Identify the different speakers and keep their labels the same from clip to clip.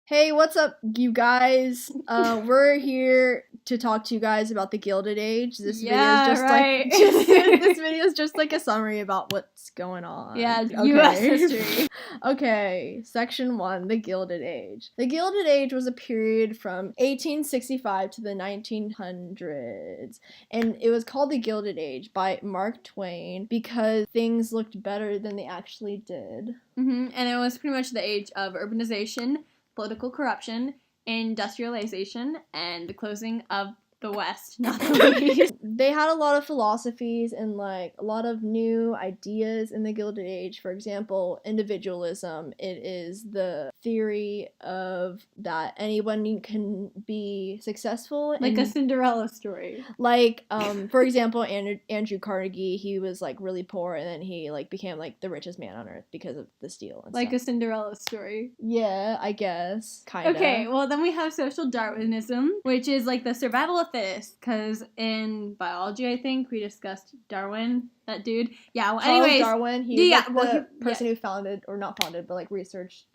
Speaker 1: Hey, what's up, you guys? We're here to talk to you guys about the Gilded Age. This video is just like a summary about what's going on.
Speaker 2: Yeah,
Speaker 1: okay.
Speaker 2: U.S. history.
Speaker 1: Okay, section 1, the Gilded Age. The Gilded Age was a period from 1865 to the 1900s, and it was called the Gilded Age by Mark Twain because things looked better than they actually did.
Speaker 2: And it was pretty much the age of urbanization, political corruption, industrialization, and the closing of the West, not the East.
Speaker 1: They had a lot of philosophies and like a lot of new ideas in the Gilded Age. For example, individualism. It is the theory of that anyone can be successful.
Speaker 2: Like a Cinderella story.
Speaker 1: Like, for example, Andrew Carnegie, he was like really poor and then he like became like the richest man on earth because of the steel and
Speaker 2: like
Speaker 1: stuff.
Speaker 2: a Cinderella story.
Speaker 1: Yeah, I guess. Kinda.
Speaker 2: Okay, well then we have social Darwinism, which is like the survival of fittest, because in biology, I think, we discussed Darwin, that dude. Yeah, well,
Speaker 1: Charles
Speaker 2: anyways.
Speaker 1: Darwin, he was the person who founded, or not founded, but like researched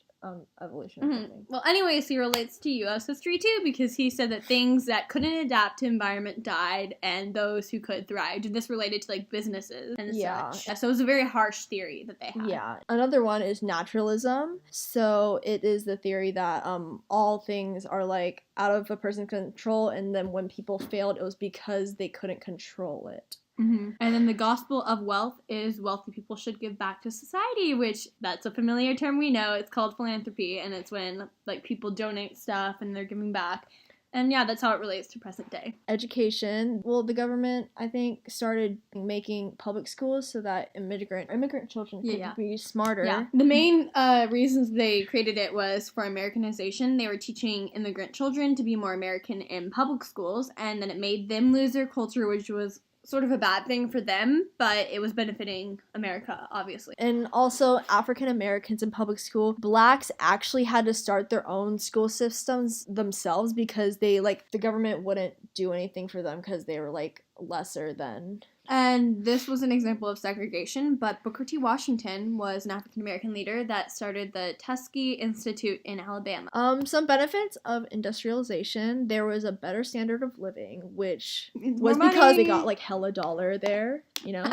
Speaker 1: evolution or something.
Speaker 2: Well, anyways, he relates to U.S. history too, because he said that things that couldn't adapt to environment died, and those who could thrived. And this related to like businesses and such. So it was a very harsh theory that they had.
Speaker 1: Yeah. Another one is naturalism. So it is the theory that all things are like out of a person's control, and then when people failed, it was because they couldn't control it.
Speaker 2: And then the gospel of wealth is wealthy people should give back to society, which that's a familiar term we know. It's called philanthropy, and it's when like people donate stuff and they're giving back. And yeah, that's how it relates to present day.
Speaker 1: Education. Well, the government, I think, started making public schools so that immigrant children could be smarter.
Speaker 2: Yeah. The main reasons they created it was for Americanization. They were teaching immigrant children to be more American in public schools, and then it made them lose their culture, which was sort of a bad thing for them, but it was benefiting America, obviously.
Speaker 1: And also, African Americans in public school, blacks actually had to start their own school systems themselves because the government wouldn't do anything for them because they were like lesser than.
Speaker 2: And this was an example of segregation, but Booker T. Washington was an African-American leader that started the Tuskegee Institute in Alabama.
Speaker 1: Some benefits of industrialization. There was a better standard of living, which was because they got like hella dollar there, you know?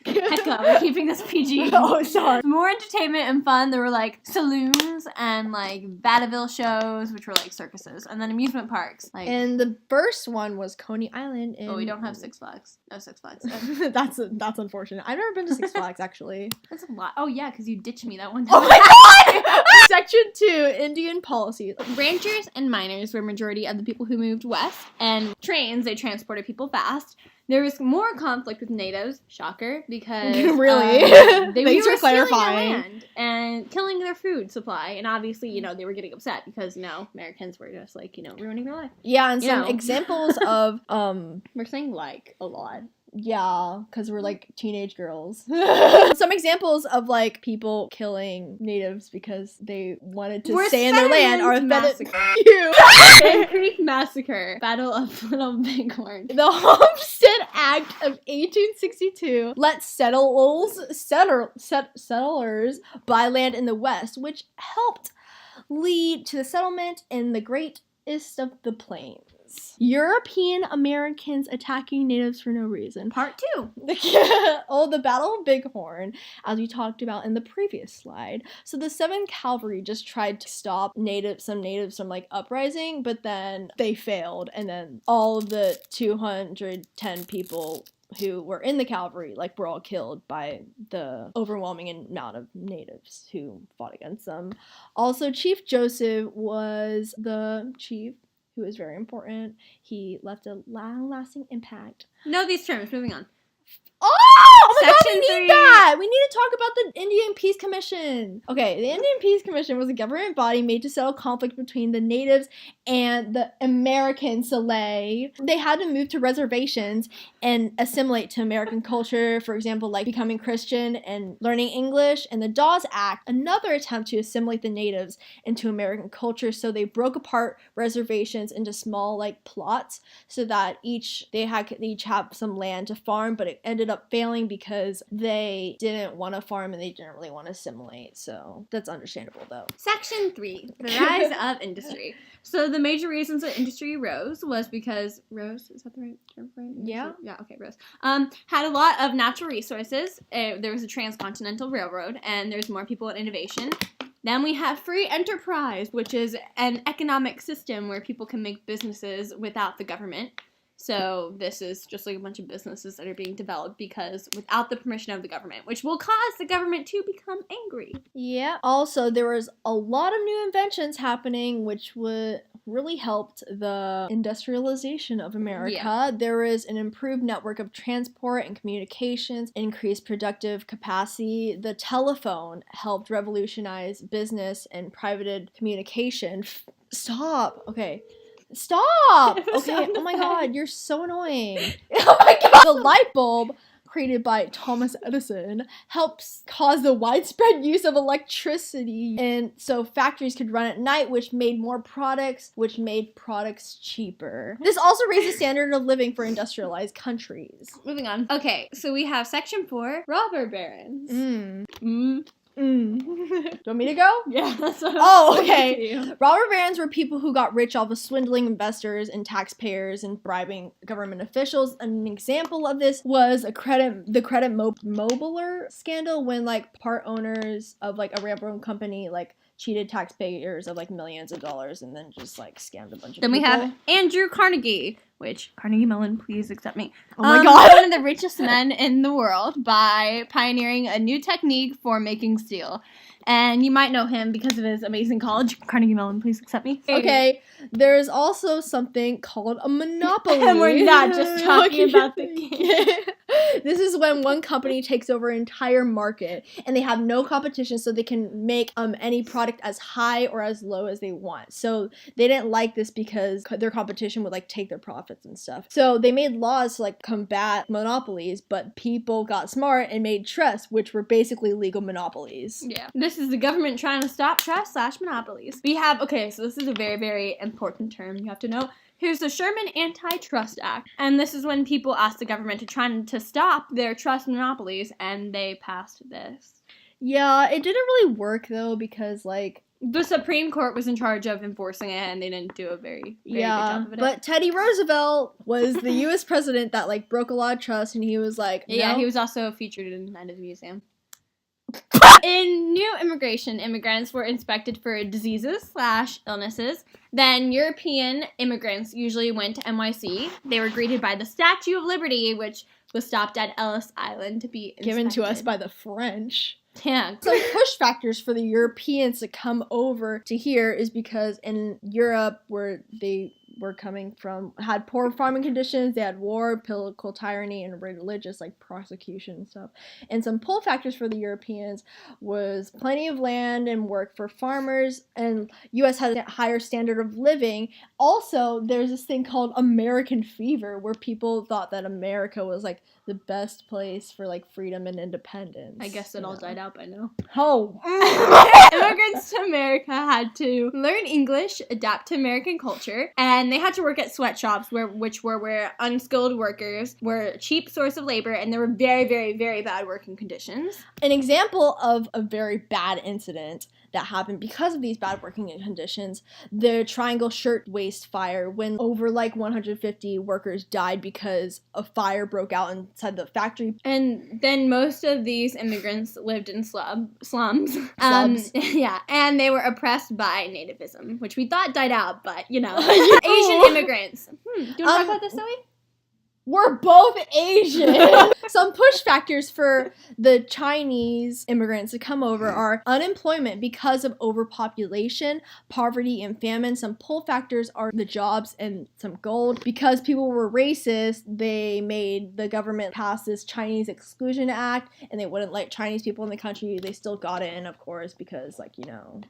Speaker 2: Heck up, we're keeping this PG.
Speaker 1: Oh, sorry.
Speaker 2: More entertainment and fun. There were like saloons and like vaudeville shows, which were like circuses, and then amusement parks.
Speaker 1: And the first one was Coney Island.
Speaker 2: We don't have Six Flags. No Six Flags.
Speaker 1: That's unfortunate. I've never been to Six Flags actually.
Speaker 2: That's a lot. Oh yeah, because you ditched me that one time.
Speaker 1: Oh my god! Section 2, Indian policies.
Speaker 2: Ranchers and miners were majority of the people who moved west, and trains, they transported people fast. There was more conflict with natives, shocker, because
Speaker 1: really
Speaker 2: they
Speaker 1: Thanks
Speaker 2: were
Speaker 1: for clarifying.
Speaker 2: Their land and killing their food supply, and obviously, you know, they were getting upset because Americans were just like, ruining their life.
Speaker 1: Yeah, and some examples of
Speaker 2: we're saying like a lot.
Speaker 1: Yeah, because we're like teenage girls. Some examples of like people killing natives because they wanted to stay in their land are
Speaker 2: Sand Creek Massacre, Battle of Little Bighorn.
Speaker 1: The Homestead Act of 1862 let settlers buy land in the West, which helped lead to the settlement in the greatest of the plains. European Americans attacking natives for no reason.
Speaker 2: Part 2.
Speaker 1: The Battle of Bighorn, as we talked about in the previous slide. So the 7th Cavalry just tried to stop some natives from like uprising, but then they failed, and then all of the 210 people who were in the cavalry were all killed by the overwhelming amount of natives who fought against them. Also, Chief Joseph was the chief who is very important. He left a long-lasting impact.
Speaker 2: Know these terms. Moving on.
Speaker 1: Oh my god, we
Speaker 2: Section 3.
Speaker 1: need that! We need to talk about the Indian Peace Commission. Okay, the Indian Peace Commission was a government body made to settle conflict between the natives and the Americans. They had to move to reservations and assimilate to American culture, for example, like becoming Christian and learning English. And the Dawes Act, another attempt to assimilate the natives into American culture, so they broke apart reservations into small plots so that they each have some land to farm, but they ended up failing because they didn't want to farm and they didn't really want to assimilate. So that's understandable, though.
Speaker 2: Section 3, the rise of industry. So the major reasons that industry rose was because rose, is that the right term for it?
Speaker 1: Yeah.
Speaker 2: Yeah, okay, rose. Had a lot of natural resources. There was a transcontinental railroad, and there's more people and innovation. Then we have free enterprise, which is an economic system where people can make businesses without the government. So this is just like a bunch of businesses that are being developed because without the permission of the government, which will cause the government to become angry.
Speaker 1: Yeah. Also, there was a lot of new inventions happening, which would really helped the industrialization of America.
Speaker 2: Yeah.
Speaker 1: There was an improved network of transport and communications, increased productive capacity. The telephone helped revolutionize business and private communication. Stop. Okay. Stop! Okay, oh my god, you're so annoying. Oh my god! The light bulb, created by Thomas Edison, helps cause the widespread use of electricity. And so factories could run at night, which made more products, which made products cheaper. This also raised the standard of living for industrialized countries.
Speaker 2: Moving on. Okay, so we have section 4, robber barons.
Speaker 1: Do you want me to go?
Speaker 2: Yeah, that's what
Speaker 1: okay. Robber barons were people who got rich off of swindling investors and taxpayers and bribing government officials. An example of this was the credit mobiler scandal, when like part owners of like a railroad company like cheated taxpayers of like millions of dollars and then just like scammed a bunch of people.
Speaker 2: Then we have Andrew Carnegie, which, Carnegie Mellon, please accept me.
Speaker 1: Oh my god.
Speaker 2: One of the richest men in the world by pioneering a new technique for making steel. And you might know him because of his amazing college. Carnegie Mellon, please accept me.
Speaker 1: Okay, there's also something called a monopoly.
Speaker 2: And we're not just talking about the king.
Speaker 1: This is when one company takes over an entire market and they have no competition, so they can make any product as high or as low as they want. So they didn't like this because their competition would like take their profits and stuff. So they made laws to like combat monopolies, but people got smart and made trusts, which were basically legal monopolies.
Speaker 2: Yeah. This is the government trying to stop trusts/monopolies. We have, okay, so this is a very, very important term you have to know. Here's the Sherman Antitrust Act, and this is when people asked the government to try to stop their trust monopolies, and they passed this.
Speaker 1: Yeah, it didn't really work though, because like
Speaker 2: the Supreme Court was in charge of enforcing it, and they didn't do a very good job of it.
Speaker 1: But Teddy Roosevelt was the U.S. president that like broke a lot of trust, and he was like, no.
Speaker 2: Yeah, he was also featured in the museum. In new immigration, immigrants were inspected for diseases/illnesses. Then European immigrants usually went to NYC. They were greeted by the Statue of Liberty, which was stopped at Ellis Island to be inspected.
Speaker 1: Given to us by the French.
Speaker 2: Yeah.
Speaker 1: Some push factors for the Europeans to come over to here is because in Europe, where they were coming from, had poor farming conditions, they had war, political tyranny, and religious like prosecution and stuff. And some pull factors for the Europeans was plenty of land and work for farmers, and U.S. had a higher standard of living. Also, there's this thing called American fever, where people thought that America was like the best place for like freedom and independence.
Speaker 2: I guess it all died out by now.
Speaker 1: Oh.
Speaker 2: Immigrants to America had to learn English, adapt to American culture, and they had to work at sweatshops, which were where unskilled workers were a cheap source of labor, and there were very, very, very bad working conditions.
Speaker 1: An example of a very bad incident that happened because of these bad working conditions, the Triangle Shirtwaist Fire, when over like 150 workers died because a fire broke out inside the factory.
Speaker 2: And then most of these immigrants lived in slums. Yeah, and they were oppressed by nativism, which we thought died out, but you know. Asian immigrants. Do you want to talk about this, Zoe?
Speaker 1: We're both Asian. Some push factors for the Chinese immigrants to come over are unemployment because of overpopulation, poverty, and famine. Some pull factors are the jobs and some gold. Because people were racist, they made the government pass this Chinese Exclusion Act, and they wouldn't let Chinese people in the country. They still got it in, of course, because, like, you know.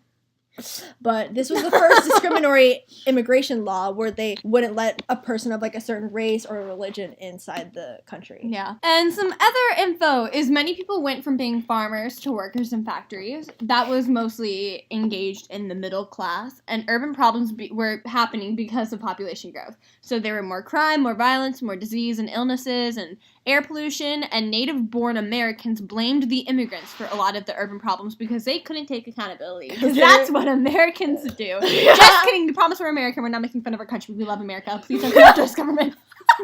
Speaker 1: But this was the first discriminatory immigration law where they wouldn't let a person of like a certain race or religion inside the country.
Speaker 2: Yeah. And some other info is many people went from being farmers to workers in factories. That was mostly engaged in the middle class, and urban problems were happening because of population growth. So there were more crime, more violence, more disease and illnesses, and air pollution, and native-born Americans blamed the immigrants for a lot of the urban problems because they couldn't take accountability. Because that's what Americans do. Just kidding. We promise we're American. We're not making fun of our country. We love America. Please don't come after us, government.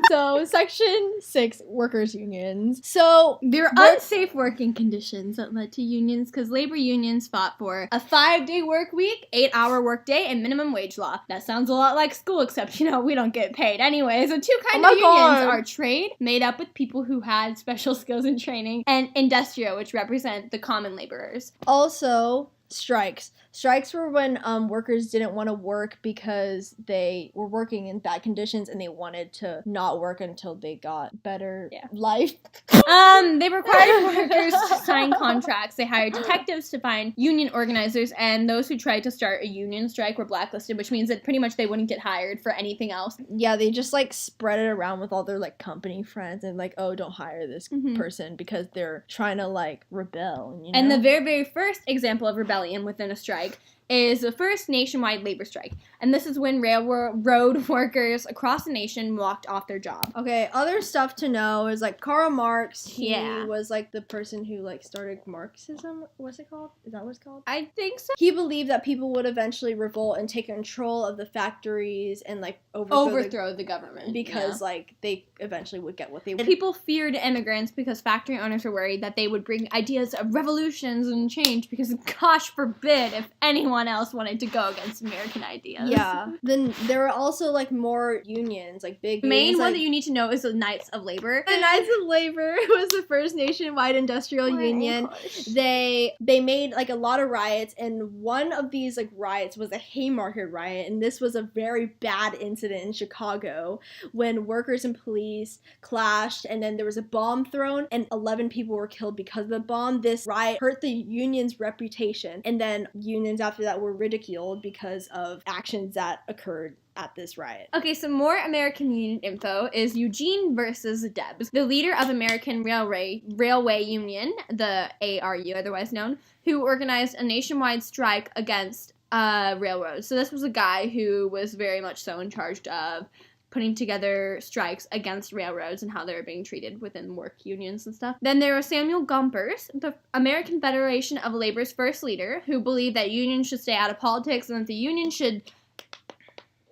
Speaker 1: So, Section 6, workers' unions. So,
Speaker 2: there are unsafe working conditions that led to unions because labor unions fought for a 5-day work week, 8-hour work day, and minimum wage law. That sounds a lot like school, except, we don't get paid anyway. So, two kinds of unions are trade, made up with people who had special skills and training, and industrial, which represent the common laborers.
Speaker 1: Also, strikes. Strikes were when workers didn't want to work because they were working in bad conditions and they wanted to not work until they got better life.
Speaker 2: They required workers to sign contracts. They hired detectives to find union organizers, and those who tried to start a union strike were blacklisted, which means that pretty much they wouldn't get hired for anything else.
Speaker 1: Yeah, they just spread it around with all their company friends and oh, don't hire this person because they're trying to rebel.
Speaker 2: And the very, very first example of rebellion within a strike is the first nationwide labor strike. And this is when railroad workers across the nation walked off their job.
Speaker 1: Okay, other stuff to know is Karl Marx. He was the person who started Marxism. What's it called? Is that what it's called?
Speaker 2: I think so.
Speaker 1: He believed that people would eventually revolt and take control of the factories and
Speaker 2: overthrow the government.
Speaker 1: Because they eventually would get what they wanted.
Speaker 2: People feared immigrants because factory owners were worried that they would bring ideas of revolutions and change because gosh forbid if anyone else wanted to go against American ideas.
Speaker 1: Yeah. Then there were also more unions, big
Speaker 2: The main
Speaker 1: unions,
Speaker 2: one that you need to know is the Knights of Labor.
Speaker 1: The Knights of Labor was the first nationwide industrial union. They made a lot of riots, and one of these riots was a Haymarket riot, and this was a very bad incident in Chicago when workers and police clashed, and then there was a bomb thrown, and 11 people were killed because of the bomb. This riot hurt the union's reputation, and then unions after that were ridiculed because of actions that occurred at this riot.
Speaker 2: Okay, some more American Union info is Eugene versus Debs, the leader of American Railway Union, the ARU otherwise known, who organized a nationwide strike against railroads. So this was a guy who was very much so in charge of putting together strikes against railroads and how they were being treated within work unions and stuff. Then there was Samuel Gompers, the American Federation of Labor's first leader, who believed that unions should stay out of politics and that the union should...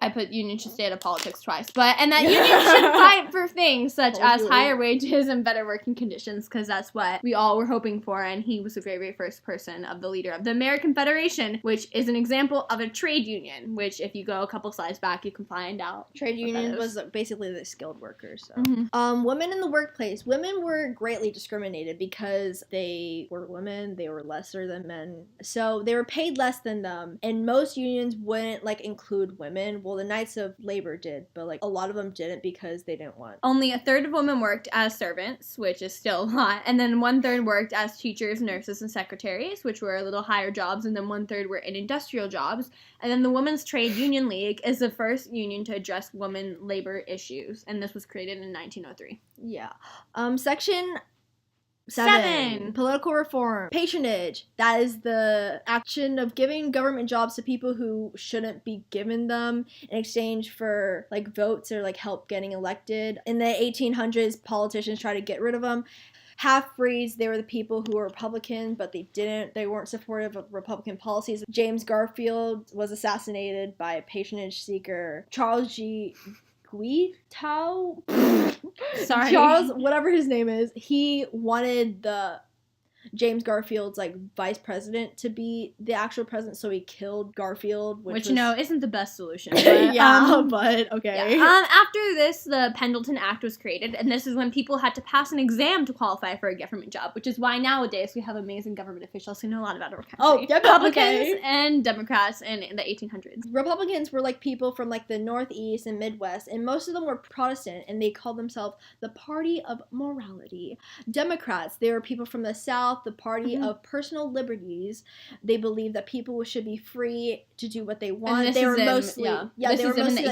Speaker 2: I put union should stay out of politics twice, and that unions should fight for things such as higher wages and better working conditions, because that's what we all were hoping for, and he was the very, very first person of the leader of the American Federation, which is an example of a trade union, which if you go a couple slides back, you can find out.
Speaker 1: Trade union was basically the skilled workers. So. Women in the workplace. Women were greatly discriminated because they were women, they were lesser than men, so they were paid less than them, and most unions wouldn't include women. Well, the Knights of Labor did, but a lot of them didn't because they didn't want.
Speaker 2: Only a third of women worked as servants, which is still a lot, and then 1/3 worked as teachers, nurses, and secretaries, which were a little higher jobs, and then 1/3 were in industrial jobs. And then the Women's Trade Union League is the first union to address women labor issues, and this was created in 1903.
Speaker 1: Yeah. Section 7. Political reform. Patronage. That is the action of giving government jobs to people who shouldn't be given them in exchange for votes or help getting elected. In the 1800s, politicians tried to get rid of them. Half-breeds, they were the people who were Republican, but they weren't supportive of Republican policies. James Garfield was assassinated by a patronage seeker. Charles G. Guiteau?
Speaker 2: Sorry.
Speaker 1: Charles, whatever his name is, he wanted the James Garfield's vice president to be the actual president, so he killed Garfield, which
Speaker 2: isn't the best solution. But,
Speaker 1: but okay.
Speaker 2: Yeah. After this, the Pendleton Act was created, and this is when people had to pass an exam to qualify for a government job, which is why nowadays we have amazing government officials who know a lot about our country.
Speaker 1: Oh, yeah,
Speaker 2: Republicans and Democrats in the 1800s.
Speaker 1: Republicans were people from the Northeast and Midwest, and most of them were Protestant, and they called themselves the Party of Morality. Democrats, they were people from the South, the party of personal liberties. They believed that people should be free to do what they want. They were mostly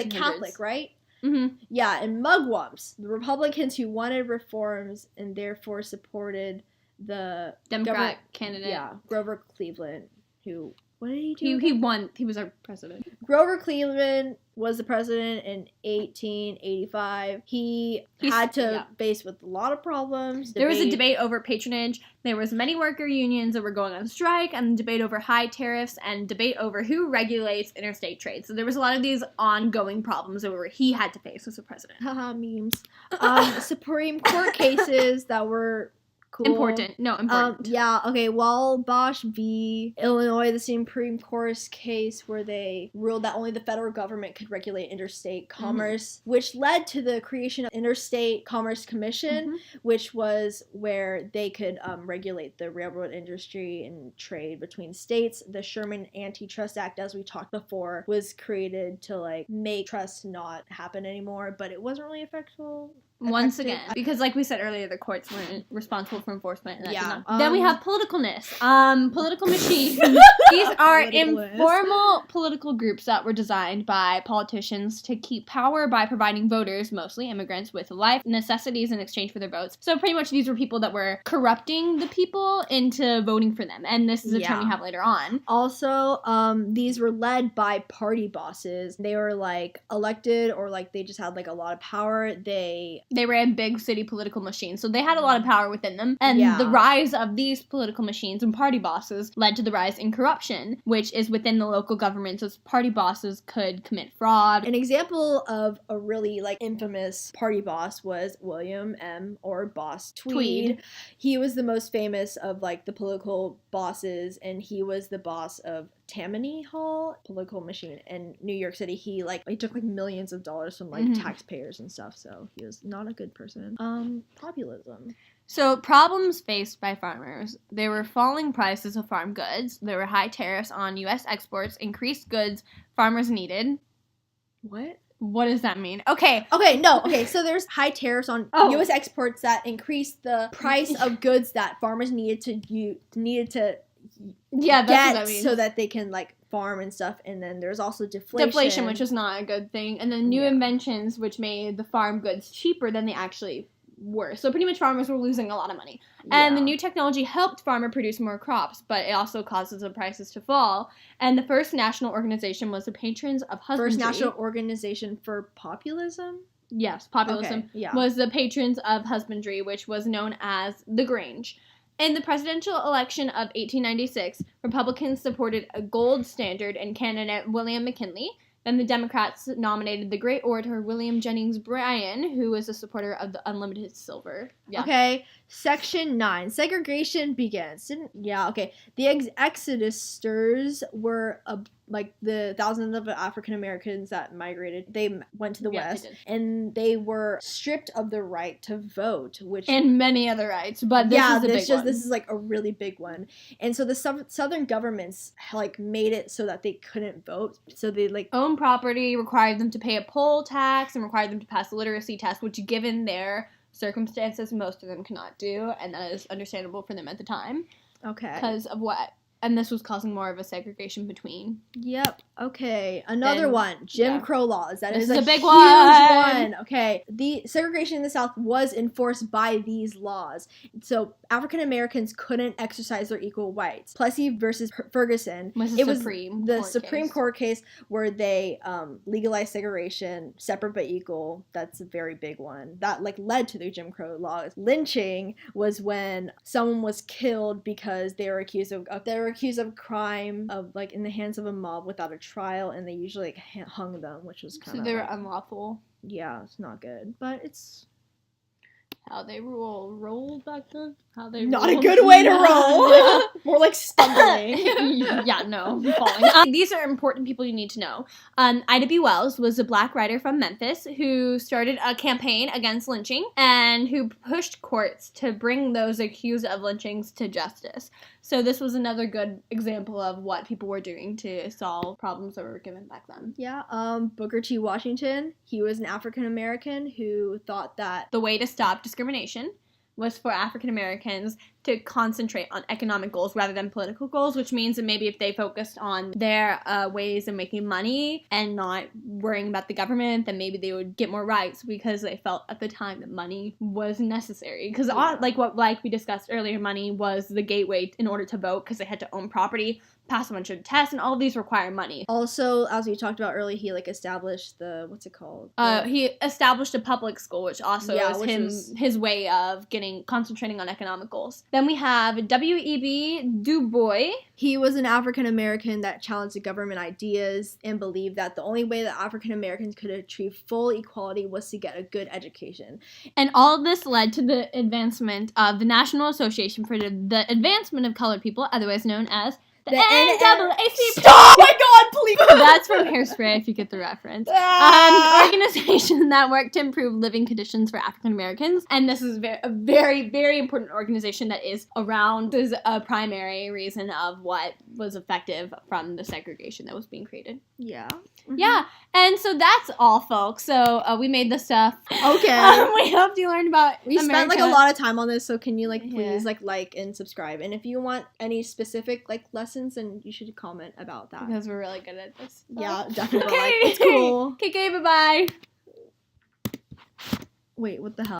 Speaker 1: Catholic, right?
Speaker 2: Mm-hmm.
Speaker 1: Yeah, and mugwumps, the Republicans who wanted reforms and therefore supported the
Speaker 2: Democrat candidate.
Speaker 1: Yeah, Grover Cleveland, who What did he do?
Speaker 2: He won. He was our president.
Speaker 1: Grover Cleveland was the president in 1885. He had to face with a lot of problems.
Speaker 2: There was a debate over patronage. There was many worker unions that were going on strike, and debate over high tariffs, and debate over who regulates interstate trade. So there was a lot of these ongoing problems that he had to face as a president.
Speaker 1: Haha, memes. Supreme Court cases that were cool.
Speaker 2: Important.
Speaker 1: Yeah, okay, Wabash v. Illinois, the Supreme Court case where they ruled that only the federal government could regulate interstate commerce, which led to the creation of Interstate Commerce Commission, which was where they could regulate the railroad industry and trade between states. The Sherman Antitrust Act, as we talked before, was created to, like, make trust not happen anymore, but it wasn't really effective.
Speaker 2: Once again, because like we said earlier, the courts weren't responsible for enforcement. And then we have politicalness. Political machines. These are informal political groups that were designed by politicians to keep power by providing voters, mostly immigrants, with life necessities in exchange for their votes. So pretty much these were people that were corrupting the people into voting for them. And this is a term we have later on.
Speaker 1: Also, these were led by party bosses. They were like elected, or like they just had like a lot of power.
Speaker 2: They ran big city political machines, so they had a lot of power within them. And the rise of these political machines and party bosses led to the rise in corruption, which is within the local governments, as party bosses could commit fraud.
Speaker 1: An example of a really, like, infamous party boss was William M. or Boss Tweed. He was the most famous of, like, the political bosses, and he was the boss of Tammany Hall political machine in New York City. He took like millions of dollars from like taxpayers and stuff, so he was not a good person. Populism.
Speaker 2: So problems faced by farmers. There were falling prices of farm goods. There were high tariffs on U.S. exports, increased goods farmers needed. What does that mean? Okay,
Speaker 1: so there's high tariffs on U.S. exports that increased the price of goods that farmers needed to
Speaker 2: that's what that means.
Speaker 1: So that they can like farm and stuff. And then there's also deflation,
Speaker 2: which is not a good thing, and then new inventions which made the farm goods cheaper than they actually were. So pretty much farmers were losing a lot of money. And the new technology helped farmer produce more crops, but it also causes the prices to fall. And the first national organization was the Patrons of Husbandry.
Speaker 1: First national organization for populism?
Speaker 2: Yes, populism was the Patrons of Husbandry, which was known as the Grange. In the presidential election of 1896, Republicans supported a gold standard and candidate William McKinley. Then the Democrats nominated the great orator William Jennings Bryan, who was a supporter of the unlimited silver.
Speaker 1: Okay, Section 9. Segregation begins. The Exodusters were like the thousands of African Americans that migrated. They went to the West, and they were stripped of the right to vote,
Speaker 2: and many other rights. But this
Speaker 1: is like a really big one. And so the southern governments like made it so that they couldn't vote. So they like
Speaker 2: own property, required them to pay a poll tax, and required them to pass a literacy test, which given their circumstances most of them cannot do, and that is understandable for them at the time.
Speaker 1: Okay.
Speaker 2: Because of what? And this was causing more of a segregation between.
Speaker 1: Yep. Okay. Another one. Jim Crow laws. That is a
Speaker 2: big
Speaker 1: huge
Speaker 2: one.
Speaker 1: Okay. The segregation in the South was enforced by these laws. So African Americans couldn't exercise their equal rights. Plessy versus Ferguson.
Speaker 2: Was the
Speaker 1: Supreme Court case where they legalized segregation, separate but equal. That's a very big one. That like led to the Jim Crow laws. Lynching was when someone was killed because they were accused of crime of like in the hands of a mob without a trial, and they usually like hung them, which was kind of
Speaker 2: they were unlawful.
Speaker 1: Yeah, it's not good, but it's
Speaker 2: how they rolled back then.
Speaker 1: Not a good way to roll. More like stumbling.
Speaker 2: Falling. These are important people you need to know. Ida B. Wells was a black writer from Memphis who started a campaign against lynching and who pushed courts to bring those accused of lynchings to justice. So this was another good example of what people were doing to solve problems that were given back then.
Speaker 1: Yeah. Booker T. Washington. He was an African American who thought that
Speaker 2: the way to stop discrimination was for African Americans to concentrate on economic goals rather than political goals, which means that maybe if they focused on their ways of making money and not worrying about the government, then maybe they would get more rights because they felt at the time that money was necessary. Because like we discussed earlier, money was the gateway in order to vote because they had to own property. pass a bunch of tests, and all of these require money.
Speaker 1: Also, as we talked about earlier, he like established the what's it called?
Speaker 2: He established a public school, which also
Speaker 1: was
Speaker 2: his way of concentrating on economic goals. Then we have W.E.B. Du Bois.
Speaker 1: He was an African American that challenged the government ideas and believed that the only way that African Americans could achieve full equality was to get a good education.
Speaker 2: And all of this led to the advancement of the National Association for the Advancement of Colored People, otherwise known as the NAACP.
Speaker 1: Oh my God, please!
Speaker 2: That's from Hairspray, if you get the reference. An organization that worked to improve living conditions for African Americans. And this is a very, very important organization that is around. This is a primary reason of what was effective from the segregation that was being created.
Speaker 1: Yeah.
Speaker 2: Mm-hmm. Yeah. And so that's all, folks. So we made this stuff.
Speaker 1: Okay.
Speaker 2: We hope you learned about
Speaker 1: We
Speaker 2: America.
Speaker 1: spent like a lot of time on this, so can you please like and subscribe? And if you want any specific lessons, then you should comment about that.
Speaker 2: Because we're really good at this.
Speaker 1: Yeah, definitely.
Speaker 2: Okay.
Speaker 1: It's cool.
Speaker 2: Okay, bye-bye.
Speaker 1: Wait, what the hell?